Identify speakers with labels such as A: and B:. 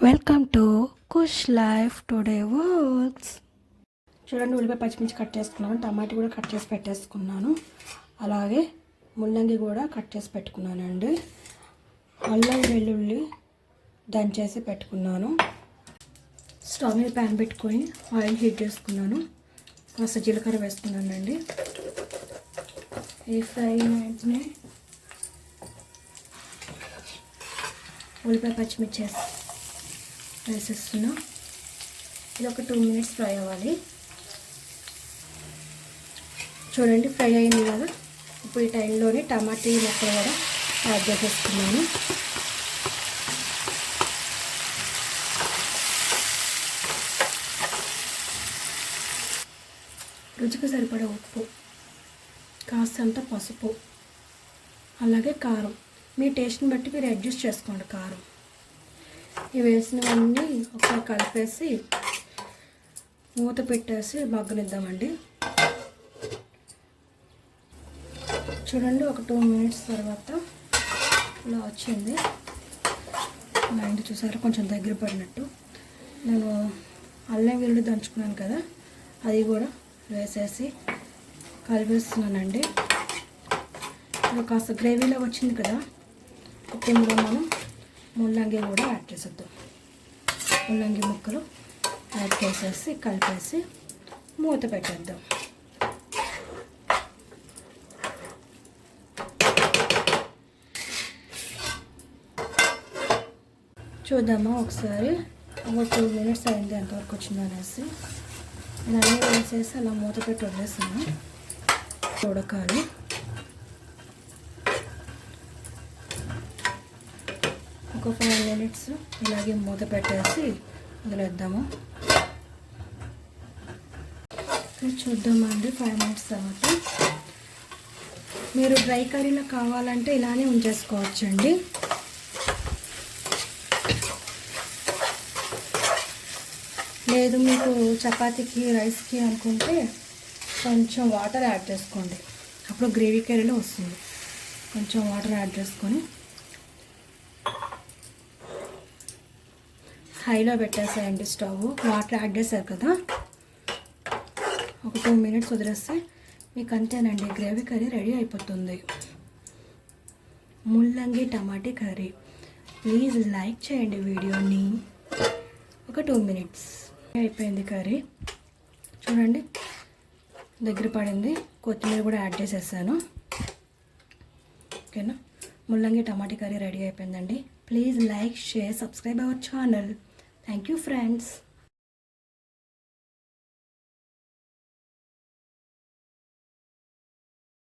A: Welcome to Khush life today works. చూడండి, ఉల్లిపాయ పచ్చిమిర్చి కట్ చేసుకున్నాను, టమాటా కూడా కట్ చేసి పెట్టేసుకున్నాను, అలాగే ముల్లంగి కూడా కట్ చేసి పెట్టుకున్నానండి. అల్లం వెల్లుల్లి దంచేసి పెట్టుకున్నాను. స్టవ్ మీద ప్యాన్ పెట్టుకొని ఆయిల్ హీట్ చేసుకున్నాను, కాస్త జీలకర్ర వేసుకున్నానండి. ఈ ఫ్రై వెంటనే ఉల్లిపాయ పచ్చిమిర్చి వేసేస్తున్నా. ఇది ఒక 2 minutes ఫ్రై అవ్వాలి. చూడండి, ఫ్రై అయింది కదా. ఇప్పుడు ఈ టైంలోనే టమాటా ముక్కలు కూడా యాడ్ చేసేస్తున్నాను. రుచికి సరిపడే ఉప్పు, కాస్తంత పసుపు, అలాగే కారం మీ టేస్ట్ని బట్టి మీరు అడ్జస్ట్ చేసుకోండి కారం. ఇవి వేసినవన్నీ ఒకసారి కలిపేసి మూత పెట్టేసి మగ్గనిద్దామండి. చూడండి, ఒక 2 minutes తర్వాత ఇలా వచ్చింది. మైండ్ చూసారా, కొంచెం దగ్గర పడినట్టు. నేను అల్లం వెల్లుల్లి దంచుకున్నాను కదా, అది కూడా వేసేసి కలిపేస్తున్నానండి. ఇప్పుడు కాస్త గ్రేవీలో వచ్చింది కదా, ఇప్పుడు మనం ముల్లంగి కూడా యాడ్ చేసేద్దాం. ముల్లంగి ముక్కలు యాడ్ చేసేసి కలిపేసి మూత పెట్టేద్దాం. చూద్దామా ఒకసారి, ఒక 2 minutes అయింది ఎంతవరకు వచ్చిందనేసి. నేను అన్నీ వేసేసి అలా మూత పెట్టి వదిలేసాను. ఉడకాలి. ఒక 5 minutes ఇలాగే మూత పెట్టేసి వదిలేద్దాము. చూద్దామండి 5 minutes తర్వాత. మీరు డ్రై కర్రీలో కావాలంటే ఇలానే ఉంచేసుకోవచ్చండి. లేదు మీకు చపాతీకి రైస్కి అనుకుంటే కొంచెం వాటర్ యాడ్ చేసుకోండి, అప్పుడు గ్రేవీ కర్రీలో వస్తుంది. కొంచెం వాటర్ యాడ్ చేసుకొని హైలో పెట్టేసాయండి స్టవ్. వాటర్ యాడ్ చేశారు కదా, ఒక 2 minutes వదిలేస్తే మీకు అంతేనండి, గ్రేవీ కర్రీ రెడీ అయిపోతుంది. ముల్లంగి టమాటా కర్రీ. ప్లీజ్ లైక్ చేయండి వీడియోని. ఒక 2 minutes అయిపోయింది కర్రీ. చూడండి, దగ్గర పడింది. కొత్తిమీర కూడా యాడ్ చేసేసాను. ఓకేనా, ముల్లంగి టమాటా కర్రీ రెడీ అయిపోయిందండి. Please like, share, subscribe our channel. Thank you, friends.